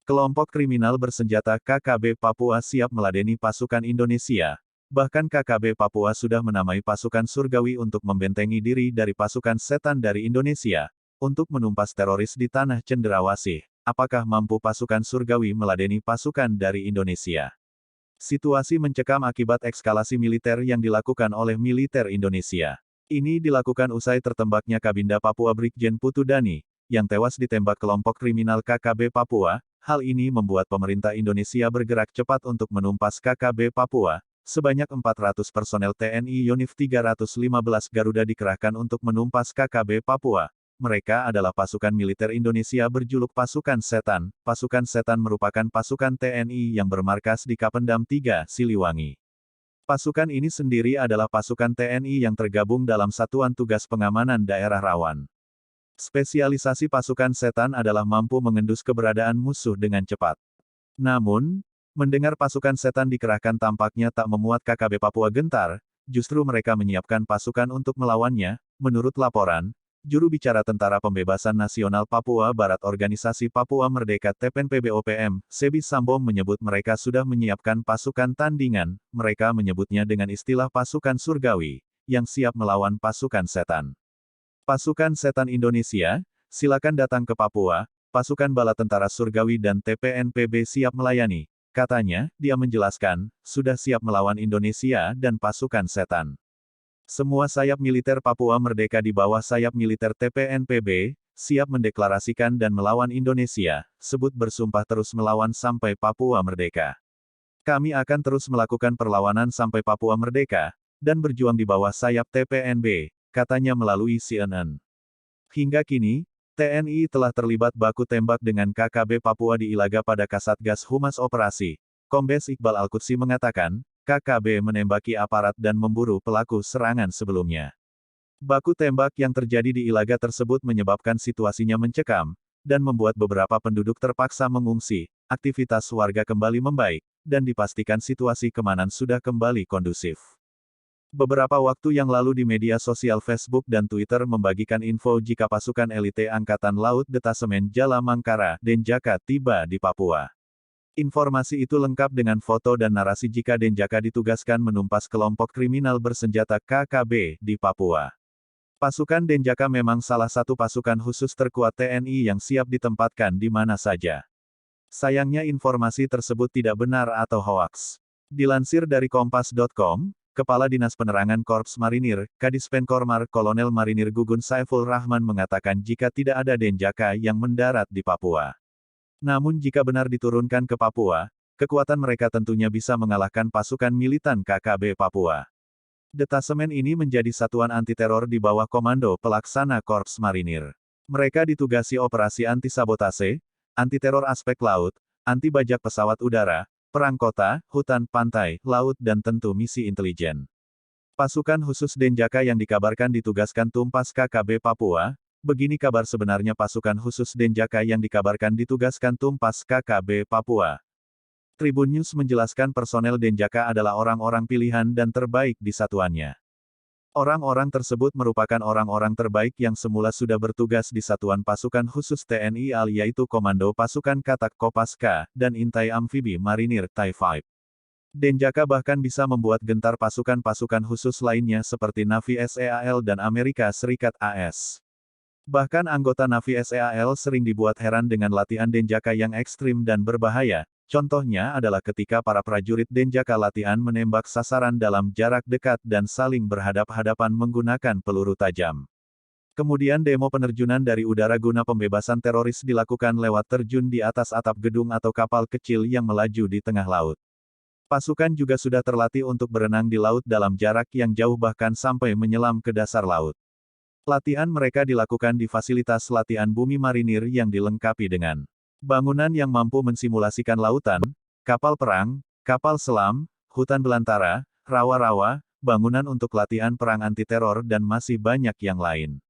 Kelompok kriminal bersenjata KKB Papua siap meladeni pasukan Indonesia. Bahkan KKB Papua sudah menamai pasukan surgawi untuk membentengi diri dari pasukan setan dari Indonesia, untuk menumpas teroris di tanah cenderawasih. Apakah mampu pasukan surgawi meladeni pasukan dari Indonesia? Situasi mencekam akibat ekskalasi militer yang dilakukan oleh militer Indonesia. Ini dilakukan usai tertembaknya Kabinda Papua Brigjen Putu Dani, yang tewas ditembak kelompok kriminal KKB Papua. Hal ini membuat pemerintah Indonesia bergerak cepat untuk menumpas KKB Papua. Sebanyak 400 personel TNI Yonif 315 Garuda dikerahkan untuk menumpas KKB Papua. Mereka adalah pasukan militer Indonesia berjuluk Pasukan Setan. Pasukan Setan merupakan pasukan TNI yang bermarkas di Kapendam 3, Siliwangi. Pasukan ini sendiri adalah pasukan TNI yang tergabung dalam Satuan Tugas Pengamanan Daerah Rawan. Spesialisasi pasukan setan adalah mampu mengendus keberadaan musuh dengan cepat. Namun, mendengar pasukan setan dikerahkan tampaknya tak memuat KKB Papua gentar, justru mereka menyiapkan pasukan untuk melawannya. Menurut laporan, juru bicara Tentara Pembebasan Nasional Papua Barat Organisasi Papua Merdeka TPNPB-OPM, Sebi Sambo menyebut mereka sudah menyiapkan pasukan tandingan. Mereka menyebutnya dengan istilah pasukan surgawi, yang siap melawan pasukan setan. Pasukan Setan Indonesia, silakan datang ke Papua, pasukan bala tentara surgawi dan TPNPB siap melayani, katanya. Dia menjelaskan, sudah siap melawan Indonesia dan pasukan setan. Semua sayap militer Papua Merdeka di bawah sayap militer TPNPB, siap mendeklarasikan dan melawan Indonesia, sebut bersumpah terus melawan sampai Papua Merdeka. Kami akan terus melakukan perlawanan sampai Papua Merdeka, dan berjuang di bawah sayap TPNB, katanya melalui CNN. Hingga kini, TNI telah terlibat baku tembak dengan KKB Papua di Ilaga pada Kasatgas Humas Operasi. Kombes Iqbal Al-Qudsi mengatakan, KKB menembaki aparat dan memburu pelaku serangan sebelumnya. Baku tembak yang terjadi di Ilaga tersebut menyebabkan situasinya mencekam, dan membuat beberapa penduduk terpaksa mengungsi. Aktivitas warga kembali membaik, dan dipastikan situasi keamanan sudah kembali kondusif. Beberapa waktu yang lalu di media sosial Facebook dan Twitter membagikan info jika pasukan elite Angkatan Laut Detasemen Jala Mangkara, Denjaka tiba di Papua. Informasi itu lengkap dengan foto dan narasi jika Denjaka ditugaskan menumpas kelompok kriminal bersenjata KKB di Papua. Pasukan Denjaka memang salah satu pasukan khusus terkuat TNI yang siap ditempatkan di mana saja. Sayangnya informasi tersebut tidak benar atau hoaks. Dilansir dari Kompas.com, Kepala Dinas Penerangan Korps Marinir, Kadispenkormar Kolonel Marinir Gugun Saiful Rahman mengatakan jika tidak ada Denjaka yang mendarat di Papua. Namun jika benar diturunkan ke Papua, kekuatan mereka tentunya bisa mengalahkan pasukan militan KKB Papua. Detasemen ini menjadi satuan anti-teror di bawah komando pelaksana Korps Marinir. Mereka ditugasi operasi anti-sabotase, anti-teror aspek laut, anti-bajak pesawat udara, perang kota, hutan, pantai, laut dan tentu misi intelijen. Pasukan khusus Denjaka yang dikabarkan ditugaskan tumpas KKB Papua. Begini kabar sebenarnya pasukan khusus Denjaka yang dikabarkan ditugaskan tumpas KKB Papua. Tribun News menjelaskan personel Denjaka adalah orang-orang pilihan dan terbaik di satuannya. Orang-orang tersebut merupakan orang-orang terbaik yang semula sudah bertugas di Satuan Pasukan Khusus TNI AL yaitu Komando Pasukan Katak Kopaska, dan Intai Amfibi Marinir TIE 5. Denjaka bahkan bisa membuat gentar pasukan-pasukan khusus lainnya seperti Navy SEAL dan Amerika Serikat AS. Bahkan anggota Navy SEAL sering dibuat heran dengan latihan Denjaka yang ekstrim dan berbahaya. Contohnya adalah ketika para prajurit Denjaka latihan menembak sasaran dalam jarak dekat dan saling berhadap-hadapan menggunakan peluru tajam. Kemudian demo penerjunan dari udara guna pembebasan teroris dilakukan lewat terjun di atas atap gedung atau kapal kecil yang melaju di tengah laut. Pasukan juga sudah terlatih untuk berenang di laut dalam jarak yang jauh bahkan sampai menyelam ke dasar laut. Latihan mereka dilakukan di fasilitas latihan bumi marinir yang dilengkapi dengan bangunan yang mampu mensimulasikan lautan, kapal perang, kapal selam, hutan belantara, rawa-rawa, bangunan untuk latihan perang anti-teror dan masih banyak yang lain.